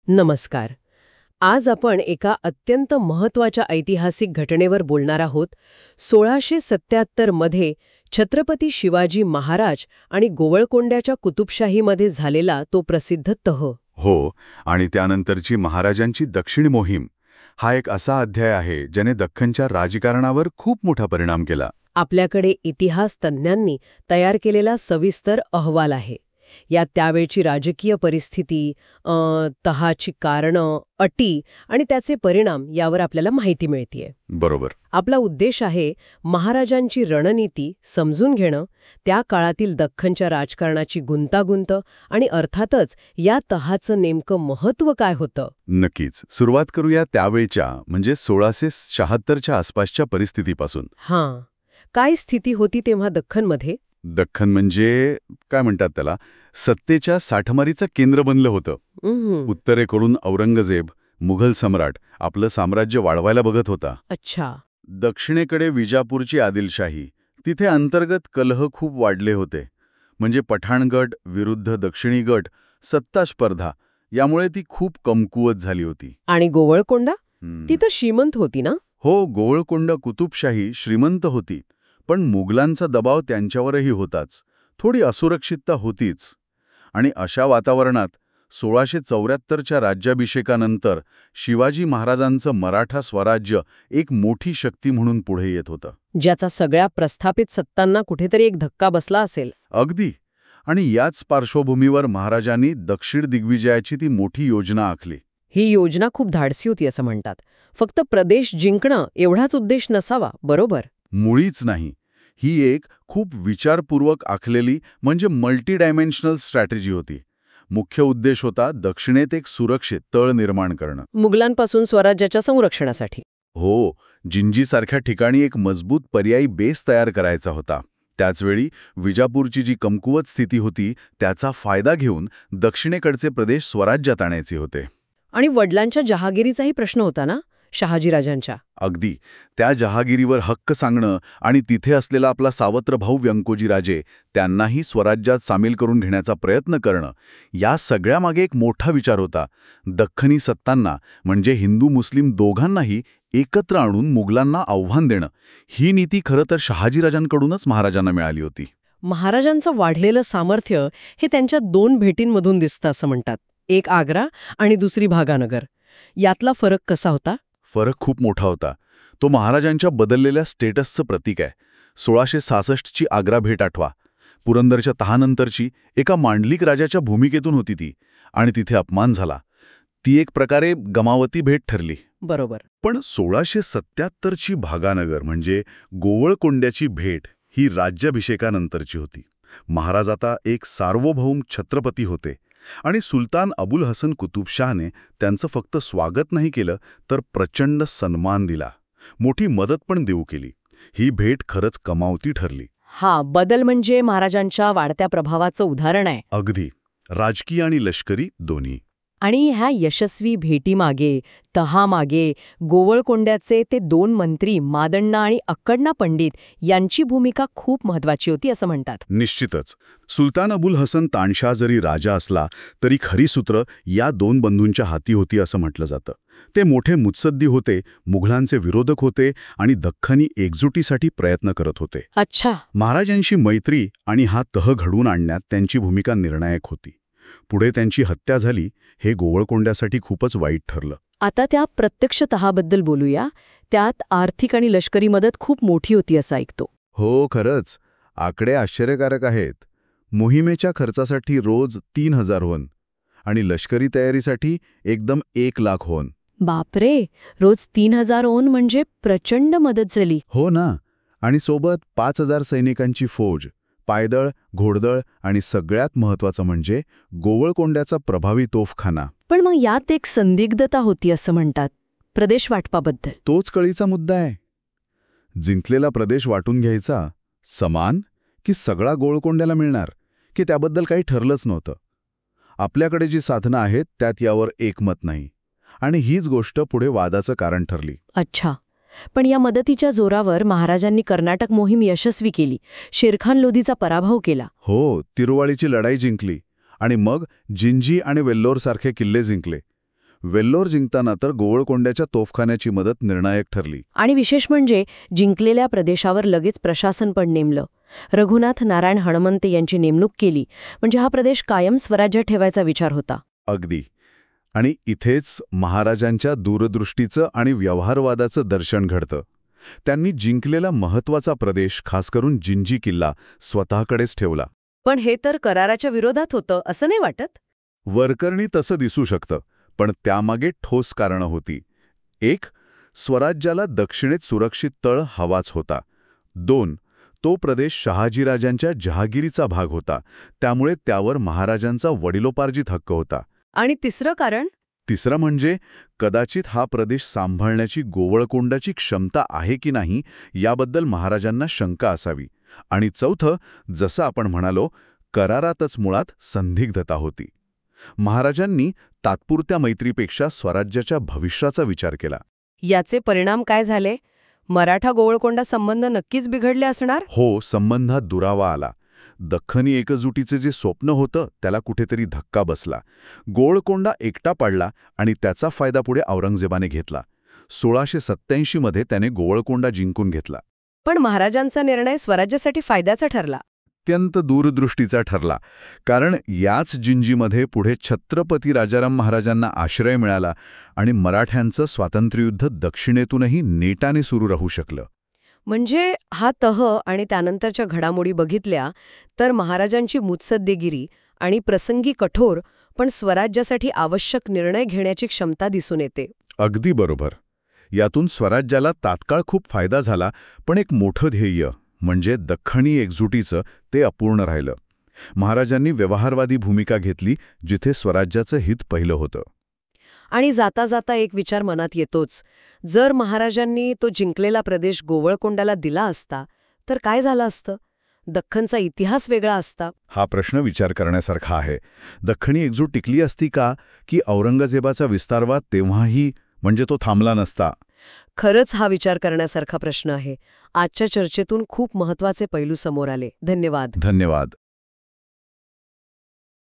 नमस्कार. आज आपण एका अत्यंत महत्त्वाच्या ऐतिहासिक घटनेवर बोलणार आहोत. 1677 मध्ये छत्रपती शिवाजी महाराज आणि गोवळकोंड्याच्या कुतुबशाहीमध्ये झालेला तो प्रसिद्ध तह. हो, आणि त्यानंतरची महाराजांची दक्षिण मोहीम हा एक असा अध्याय आहे ज्याने दख्खनच्या राजकारणावर खूप मोठा परिणाम केला. आपल्याकडे इतिहास तज्ज्ञांनी तयार केलेला सविस्तर अहवाल आहे. यात त्यावेळची राजकीय परिस्थिती, तहाची कारणं, अटी आणि त्याचे परिणाम यावर आपल्याला माहिती मिळतेय. बरोबर. आपला उद्देश आहे महाराजांची रणनीती समजून घेणं, त्या काळातील दख्खनच्या राजकारणाची गुंतागुंत आणि अर्थातच या तहाचं नेमकं महत्त्व काय होतं. नक्कीच. सुरुवात करूया त्यावेळच्या म्हणजे 1676च्या आसपासच्या परिस्थितीपासून. हां, काय स्थिती होती तेव्हा दख्खनमध्ये? दख्खन म्हणजे काय म्हणतात त्याला, सत्तेच्या साठमारीचं केंद्र बनलं होतं. उत्तरेकडून औरंगजेब, मुघल सम्राट आपलं साम्राज्य वाढवायला बघत होता. अच्छा. दक्षिणेकडे विजापूरची आदिलशाही, तिथे अंतर्गत कलह खूप वाढले होते. म्हणजे पठाण गट विरुद्ध दक्षिणी गट, सत्ता स्पर्धा, यामुळे ती खूप कमकुवत झाली होती. आणि गोवळकोंडा? ती तर श्रीमंत होती ना? हो, गोवळकोंडा कुतुबशाही श्रीमंत होती, पण मुघलांचा दबाव त्यांच्यावरही होताच. थोडी असुरक्षितता होतीच. आणि अशा वातावरणात 1674च्या राज्याभिषेकानंतर शिवाजी महाराजांचं मराठा स्वराज्य एक मोठी शक्ती म्हणून पुढे येत होतं, ज्याचा सगळ्या प्रस्थापित सत्तांना कुठेतरी एक धक्का बसला असेल. अगदी. आणि याच पार्श्वभूमीवर महाराजांनी दक्षिण दिग्विजयाची ती मोठी योजना आखली. ही योजना खूप धाडसी होती असं म्हणतात. फक्त प्रदेश जिंकणं एवढाच उद्देश नसावा, बरोबर? मुळीच नाही. ही एक खूप विचारपूर्वक आखलेली म्हणजे मल्टी डायमेन्शनल स्ट्रॅटेजी होती. मुख्य उद्देश होता दक्षिणेत एक सुरक्षित तळ निर्माण करणं. मुघलांपासून स्वराज्याच्या संरक्षणासाठी. हो, जिंजीसारख्या ठिकाणी एक मजबूत पर्यायी बेस तयार करायचा होता. त्याचवेळी विजापूरची जी कमकुवत स्थिती होती त्याचा फायदा घेऊन दक्षिणेकडचे प्रदेश स्वराज्यात आणायचे होते. आणि वडिलांच्या जहागिरीचाही प्रश्न होता ना, शहाजीराजांच्या. अगदी. त्या जहागिरीवर हक्क सांगणं आणि तिथे असलेला आपला सावत्र भाऊ व्यंकोजीराजे त्यांनाही स्वराज्यात सामील करून घेण्याचा प्रयत्न करणं, या सगळ्यामागे एक मोठा विचार होता. दख्खनी सत्तांना म्हणजे हिंदू मुस्लिम दोघांनाही एकत्र आणून मुघलांना आव्हान देणं, ही नीती खरं तर शहाजीराजांकडूनच महाराजांना मिळाली होती. महाराजांचं वाढलेलं सामर्थ्य हे त्यांच्या 2 भेटींमधून दिसतं असं म्हणतात. एक आग्रा आणि दुसरी भागानगर. यातला फरक कसा होता? फरक खूप मोठा होता. तो महाराजांच्या बदललेल्या स्टेटसचं प्रतीक आहे. 1666ची आग्रा भेट आठवा. पुरंदरच्या तहानंतरची एका मांडलिक राजाच्या भूमिकेतून होती ती, आणि तिथे अपमान झाला. ती एक प्रकारे गमावती भेट ठरली. बरोबर. पण 1677ची भागानगर म्हणजे गोवळकोंड्याची भेट ही राज्याभिषेकानंतरची होती. महाराज आता एक सार्वभौम छत्रपती होते आणि सुलतान अबुल हसन कुतुबशाहने त्यांचं फक्त स्वागत नाही केलं तर प्रचंड सन्मान दिला, मोठी मदत पण देऊ केली. ही भेट खरंच कमावती ठरली. हा बदल म्हणजे महाराजांच्या वाढत्या प्रभावाचं उदाहरण आहे. अगदी. राजकीय आणि लष्करी दोन्ही. आणि ह्या यशस्वी भेटीमागे, तहामागे गोवळकोंड्याचे ते 2 मंत्री मादण्णा आणि अक्कडणा पंडित यांची भूमिका खूप महत्वाची होती असं म्हणतात. निश्चितच. सुलतान अबुल हसन तानशाह जरी राजा असला तरी खरी सूत्र या 2 बंधूंच्या हाती होती असं म्हटलं जातं. ते मोठे मुत्सद्दी होते, मुघलांचे विरोधक होते आणि दख्खनी एकजुटीसाठी प्रयत्न करत होते. अच्छा. महाराजांशी मैत्री आणि हा तह घडवून आणण्यात त्यांची भूमिका निर्णायक होती. पुढे त्यांची हत्या झाली, हे गोवळकोंड्यासाठी खूपच वाईट ठरलं. आता त्या प्रत्यक्ष तहाबद्दल बोलूया. त्यात आर्थिक आणि लष्करी मदत खूप मोठी होती असं ऐकतो. हो, खरंच. आकडे आश्चर्यकारक आहेत. मोहिमेच्या खर्चासाठी रोज 3000 होन आणि लष्करी तयारीसाठी एकदम 1,00,000 होन. बापरे, रोज 3000 ओन म्हणजे प्रचंड मदत झाली. हो ना. आणि सोबत 5000 सैनिकांची फौज, पायदळ, घोडदळ आणि सगळ्यात महत्त्वाचं म्हणजे गोवळकोंड्याचा प्रभावी तोफखाना. पण मग यात एक संदिग्धता होती असं म्हणतात, प्रदेश वाटपाबद्दल. तोच कळीचा मुद्दा आहे. जिंकलेला प्रदेश वाटून घ्यायचा समान की सगळा गोवळकोंड्याला मिळणार, की त्याबद्दल काही ठरलंच नव्हतं. आपल्याकडे जी साधनं आहेत त्यात यावर एकमत नाही, आणि हीच गोष्ट पुढे वादाचं कारण ठरली. अच्छा. पण या मदतीच्या जोरावर महाराजांनी कर्नाटक मोहीम यशस्वी केली, शेरखान लोधीचा पराभव केला. हो, तिरुवाळीची लढाई जिंकली आणि मग जिंजी आणि वेल्लोरसारखे किल्ले जिंकले. वेल्लोर जिंकताना तर गोवळकोंड्याच्या तोफखान्याची मदत निर्णायक ठरली. आणि विशेष म्हणजे जिंकलेल्या प्रदेशावर लगेच प्रशासन पण नेमलं. रघुनाथ नारायण हणमंते यांची नेमणूक केली. म्हणजे हा प्रदेश कायम स्वराज्य ठेवायचा विचार होता. अगदी. आणि इथेच महाराजांच्या दूरदृष्टीचं आणि व्यवहारवादाचं दर्शन घडतं. त्यांनी जिंकलेला महत्वाचा प्रदेश, खास करून जिंजी किल्ला, स्वतःकडेच ठेवला. पण हे तर कराराच्या विरोधात होतं असं नाही वाटत? वरकरणी तसं दिसू शकतं, पण त्यामागे ठोस कारणं होती. 1. स्वराज्याला दक्षिणेत सुरक्षित तळ हवाच होता. 2. तो प्रदेश शहाजीराजांच्या जहागिरीचा भाग होता, त्यामुळे त्यावर महाराजांचा वडिलोपार्जित हक्क होता. आणि तिसरं कारण? तिसरं म्हणजे कदाचित हा प्रदेश सांभाळण्याची गोवळकोंडाची क्षमता आहे की नाही याबद्दल महाराजांना शंका असावी. आणि चौथं, जसं आपण म्हणालो, करारातच मुळात संदिग्धता होती. महाराजांनी तात्पुरत्या मैत्रीपेक्षा स्वराज्याच्या भविष्याचा विचार केला. याचे परिणाम काय झाले? मराठा गोवळकोंडा संबंध नक्कीच बिघडले असणार? हो, संबंधात दुरावा आला. दख्खनी एकजुटीचे जे स्वप्न होतं त्याला कुठेतरी धक्का बसला. गोवळकोंडा एकटा पडला आणि त्याचा फायदा पुढे औरंगजेबाने घेतला. 1687 मध्ये त्याने गोवळकोंडा जिंकून घेतला. पण महाराजांचा निर्णय स्वराज्यासाठी फायद्याचा ठरला. अत्यंत दूरदृष्टीचा ठरला. कारण याच जिंजीमध्ये पुढे छत्रपती राजाराम महाराजांना आश्रय मिळाला आणि मराठ्यांचं स्वातंत्र्ययुद्ध दक्षिणेतूनही नेटाने सुरू राहू शकलं. म्हणजे हा तह आणि त्यानंतरच्या घडामोडी बघितल्या तर महाराजांची मुत्सद्देगिरी आणि प्रसंगी कठोर पण स्वराज्यासाठी आवश्यक निर्णय घेण्याची क्षमता दिसून येते. अगदी बरोबर. यातून स्वराज्याला तात्काळ खूप फायदा झाला, पण एक मोठं ध्येय म्हणजे दख्खनी एकजुटीचं ते अपूर्ण राहिलं. महाराजांनी व्यवहारवादी भूमिका घेतली, जिथे स्वराज्याचं हित पहिलं होतं. आणि जाता जाता एक विचार मनात येतोच. जर महाराजांनी तो जिंकलेला प्रदेश गोवळकोंडाला दिला असता तर काय झालं असतं? दख्खनचा इतिहास वेगळा असता. हा प्रश्न विचार करण्यासारखा आहे. दख्खनी एकजूट टिकली असती का, की औरंगजेबाचा विस्तारवाद तेव्हाही म्हणजे तो थांबला नसता? खरंच हा विचार करण्यासारखा प्रश्न आहे. आजच्या चर्चेतून खूप महत्त्वाचे पैलू समोर आले. धन्यवाद. धन्यवाद.